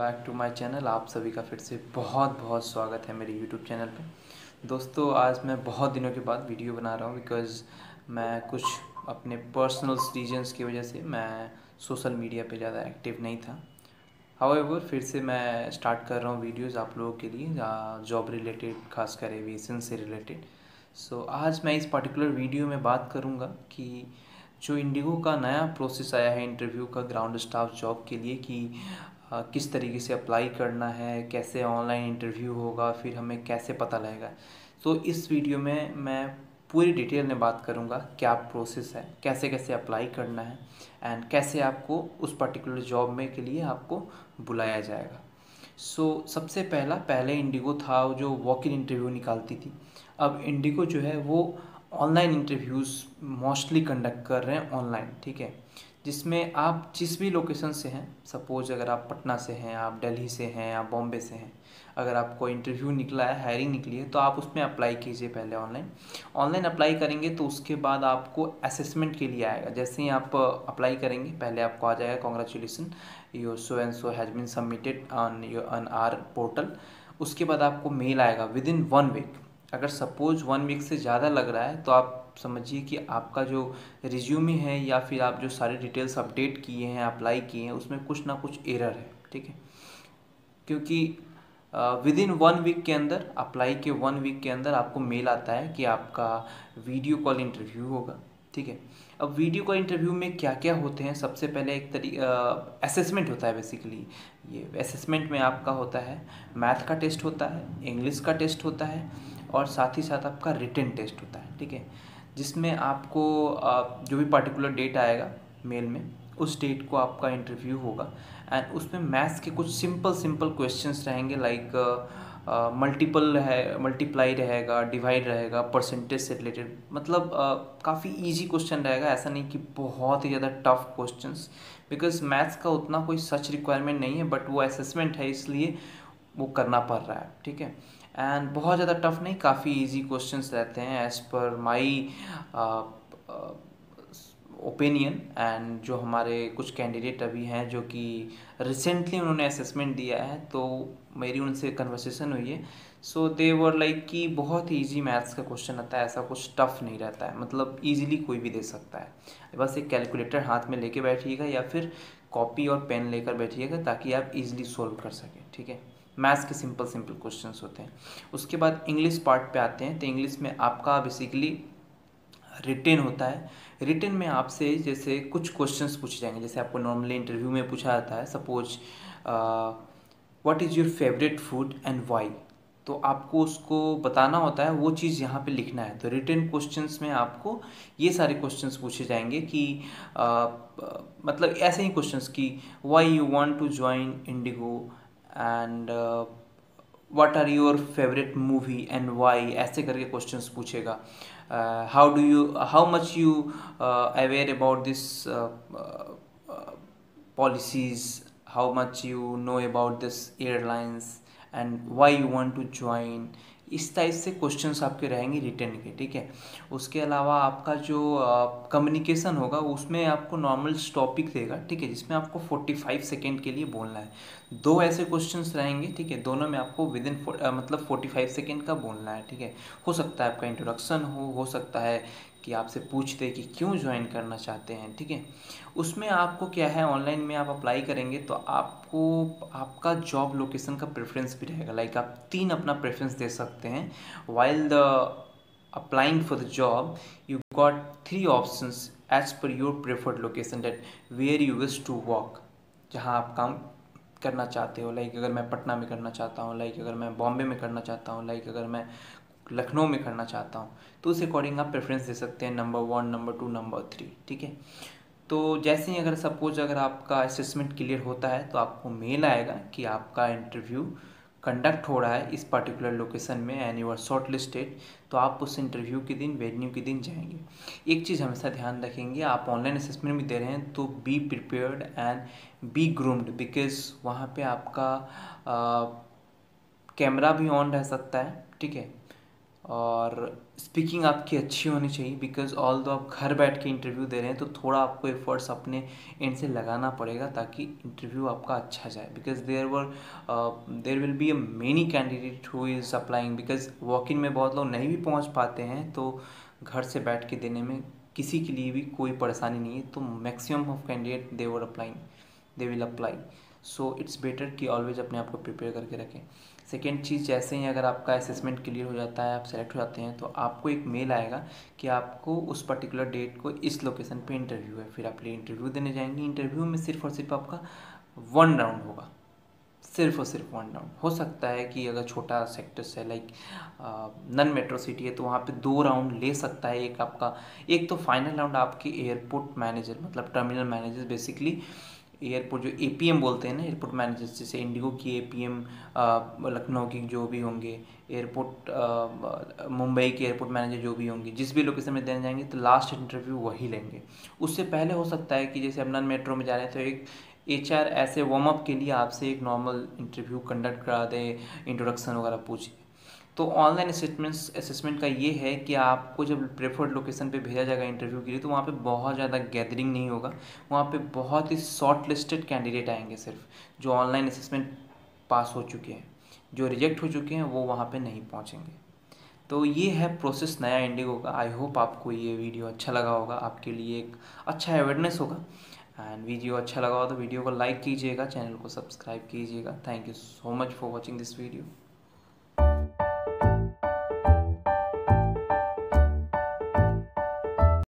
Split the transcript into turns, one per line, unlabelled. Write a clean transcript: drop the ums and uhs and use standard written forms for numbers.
Back to my channel. आप सभी का फिर से बहुत बहुत स्वागत है मेरे यूट्यूब चैनल पे। दोस्तों, आज मैं बहुत दिनों के बाद वीडियो बना रहा हूँ बिकॉज़ मैं कुछ अपने पर्सनल रीजंस की वजह से मैं सोशल मीडिया पे ज़्यादा एक्टिव नहीं था। हाउएवर फिर से मैं स्टार्ट कर रहा हूँ वीडियोस आप लोगों के लिए, जॉब रिलेटेड, खासकर एविएशन से रिलेटेड। सो आज मैं इस पर्टिकुलर वीडियो में बात करूँगा कि जो इंडिगो का नया प्रोसेस आया है इंटरव्यू का ग्राउंड स्टाफ जॉब के लिए कि किस तरीके से अप्लाई करना है, कैसे ऑनलाइन इंटरव्यू होगा, फिर हमें कैसे पता लगेगा। तो इस वीडियो में मैं पूरी डिटेल में बात करूँगा क्या प्रोसेस है, कैसे कैसे अप्लाई करना है एंड कैसे आपको उस पर्टिकुलर जॉब में के लिए आपको बुलाया जाएगा। सबसे पहले इंडिगो था जो वॉक इन इंटरव्यू निकालती थी। अब इंडिगो जो है वो ऑनलाइन इंटरव्यूज़ मोस्टली कंडक्ट कर रहे हैं ऑनलाइन, ठीक है, जिसमें आप जिस भी लोकेशन से हैं, सपोज अगर आप पटना से हैं, आप दिल्ली से हैं, आप बॉम्बे से हैं, अगर आपको इंटरव्यू निकला है, हायरिंग निकली है, तो आप उसमें अप्लाई कीजिए। पहले ऑनलाइन अप्लाई करेंगे तो उसके बाद आपको असेसमेंट के लिए आएगा। जैसे ही आप अप्लाई करेंगे पहले आपको आ जाएगा congratulations, your so and so has been submitted on our portal. उसके बाद आपको मेल आएगा विद इन 1 वीक। अगर सपोज 1 वीक से ज़्यादा लग रहा है तो आप समझिए कि आपका जो रिज्यूमे है या फिर आप जो सारे डिटेल्स अपडेट किए हैं, अप्लाई किए हैं, उसमें कुछ ना कुछ एरर है, ठीक है। क्योंकि विद इन 1 वीक के अंदर, अप्लाई के 1 वीक के अंदर आपको मेल आता है कि आपका वीडियो कॉल इंटरव्यू होगा, ठीक है। अब वीडियो कॉल इंटरव्यू में क्या क्या होते हैं, सबसे पहले एक असेसमेंट होता है। बेसिकली ये असेसमेंट में आपका होता है मैथ का टेस्ट होता है, इंग्लिश का टेस्ट होता है और साथ ही साथ आपका रिटन टेस्ट होता है, ठीक है, जिसमें आपको जो भी पर्टिकुलर डेट आएगा मेल में, उस डेट को आपका इंटरव्यू होगा। एंड उसमें मैथ्स के कुछ सिंपल क्वेश्चंस रहेंगे, लाइक मल्टीप्लाई रहेगा, डिवाइड रहेगा, परसेंटेज से रिलेटेड, मतलब काफ़ी इजी क्वेश्चन रहेगा। ऐसा नहीं कि बहुत ही ज़्यादा टफ क्वेश्चंस, बिकॉज मैथ्स का उतना कोई सच रिक्वायरमेंट नहीं है, बट वो असेसमेंट है इसलिए वो करना पड़ रहा है, ठीक है। एंड बहुत ज़्यादा टफ नहीं, काफ़ी इजी क्वेश्चंस रहते हैं as per my opinion. And जो हमारे कुछ कैंडिडेट अभी हैं जो कि रिसेंटली उन्होंने असेसमेंट दिया है, तो मेरी उनसे कन्वर्सेशन हुई है। सो दे वर लाइक कि बहुत ही ईजी मैथ्स का क्वेश्चन आता है, ऐसा कुछ टफ नहीं रहता है, मतलब ईजिली कोई भी दे सकता है। बस एक कैलकुलेटर हाथ में लेके बैठिएगा या फिर कॉपी और पेन लेकर बैठिएगा ताकि आप इजीली सोल्व कर सकें, ठीक है। मैथ्स के सिंपल क्वेश्चंस होते हैं। उसके बाद इंग्लिश पार्ट पे आते हैं, तो इंग्लिश में आपका बेसिकली रिटेन होता है। रिटेन में आपसे जैसे कुछ क्वेश्चंस पूछे जाएंगे, जैसे आपको नॉर्मली इंटरव्यू में पूछा जाता है, suppose what is your favourite food and why, तो आपको उसको बताना होता है, वो चीज़ यहाँ पे लिखना है। तो रिटेन क्वेश्चंस में आपको ये सारे क्वेश्चंस पूछे जाएंगे कि मतलब ऐसे ही क्वेश्चंस कि why you want to join IndiGo and what are your favourite movie and why, ऐसे करके क्वेश्चंस पूछेगा। How much you aware about this policies, how much you know about this airlines and why you want to join, इस type से questions आपके रहेंगे return के, ठीक है। उसके अलावा आपका जो कम्युनिकेशन होगा उसमें आपको नॉर्मल टॉपिक देगा, ठीक है, जिसमें आपको 45 सेकेंड के लिए बोलना है। 2 ऐसे क्वेश्चंस रहेंगे, ठीक है, दोनों में आपको विद इन मतलब 45 सेकेंड का बोलना है, ठीक है। हो सकता है आपका इंट्रोडक्शन हो सकता है कि आपसे पूछ दे कि क्यों ज्वाइन करना चाहते हैं, ठीक है। उसमें आपको क्या है, ऑनलाइन में आप अप्लाई करेंगे तो आपको आपका जॉब लोकेशन का प्रेफरेंस भी रहेगा, लाइक आप 3 अपना प्रेफरेंस दे सकते हैं। While the applying for the job you got 3 options as per your preferred location, that where you wish to work, जहाँ आप काम करना चाहते हो। लाइक अगर मैं पटना में करना चाहता हूँ, लाइक अगर मैं बॉम्बे में करना चाहता हूँ, लाइक अगर मैं लखनऊ में करना चाहता हूँ, तो उस अकॉर्डिंग आप प्रेफरेंस दे सकते हैं, नंबर 1, नंबर 2, नंबर 3, ठीक है। तो जैसे ही अगर सपोज अगर आपका असेसमेंट क्लियर होता है तो आपको मेल आएगा कि आपका इंटरव्यू कंडक्ट हो रहा है इस पर्टिकुलर लोकेशन में and you are shortlisted, तो आप उस इंटरव्यू के दिन, वेन्यू के दिन जाएंगे। एक चीज़ हमेशा ध्यान रखेंगे, आप ऑनलाइन असेसमेंट भी दे रहे हैं तो be prepared and be groomed, because वहाँ पे आपका कैमरा भी ऑन रह सकता है, ठीक है, और स्पीकिंग आपकी अच्छी होनी चाहिए, बिकॉज ऑल दो आप घर बैठ के इंटरव्यू दे रहे हैं तो थोड़ा आपको एफर्ट्स अपने एंड से लगाना पड़ेगा ताकि इंटरव्यू आपका अच्छा जाए। Because there will be a many candidate who is applying, because walk in में बहुत लोग नहीं भी पहुंच पाते हैं, तो घर से बैठ के देने में किसी के लिए भी कोई परेशानी नहीं है। तो maximum of candidate they will apply. So it's better कि ऑलवेज अपने आप को प्रिपेयर करके रखें। सेकेंड चीज़, जैसे ही अगर आपका असेसमेंट क्लियर हो जाता है, आप सेलेक्ट हो जाते हैं, तो आपको एक मेल आएगा कि आपको उस पर्टिकुलर डेट को इस लोकेशन पे इंटरव्यू है। फिर आप इंटरव्यू देने जाएंगे। इंटरव्यू में सिर्फ और सिर्फ आपका 1 राउंड होगा, सिर्फ और सिर्फ 1 राउंड। हो सकता है कि अगर छोटा सेक्टर्स है लाइक नन मेट्रो सिटी है तो वहाँ पे 2 राउंड ले सकता है। एक तो फाइनल राउंड आपके एयरपोर्ट मैनेजर, मतलब टर्मिनल मैनेजर, बेसिकली एयरपोर्ट जो एपीएम बोलते हैं ना, एयरपोर्ट मैनेजर, जैसे इंडिगो की एपीएम, लखनऊ की जो भी होंगे एयरपोर्ट, मुंबई के एयरपोर्ट मैनेजर जो भी होंगे, जिस भी लोकेशन में देने जाएंगे तो लास्ट इंटरव्यू वही लेंगे। उससे पहले हो सकता है कि जैसे अब नन मेट्रो में जा रहे हैं तो एक एचआर ऐसे वार्म अप के लिए आपसे एक नॉर्मल इंटरव्यू कंडक्ट करा दे, इंट्रोडक्शन वगैरह पूछे। तो ऑनलाइन असेसमेंट का ये है कि आपको जब प्रेफर्ड लोकेशन पे भेजा जाएगा इंटरव्यू के लिए तो वहाँ पे बहुत ज़्यादा गैदरिंग नहीं होगा। वहाँ पे बहुत ही शॉर्ट लिस्टेड कैंडिडेट आएंगे, सिर्फ जो ऑनलाइन असेसमेंट पास हो चुके हैं। जो रिजेक्ट हो चुके हैं वो वहाँ पे नहीं पहुँचेंगे। तो ये है प्रोसेस नया इंडिगो का। आई होप आपको ये वीडियो अच्छा लगा होगा, आपके लिए एक अच्छा अवेयरनेस होगा। एंड वीडियो अच्छा लगा हो तो वीडियो को लाइक कीजिएगा, चैनल को सब्सक्राइब कीजिएगा। Thank you so much for watching this video.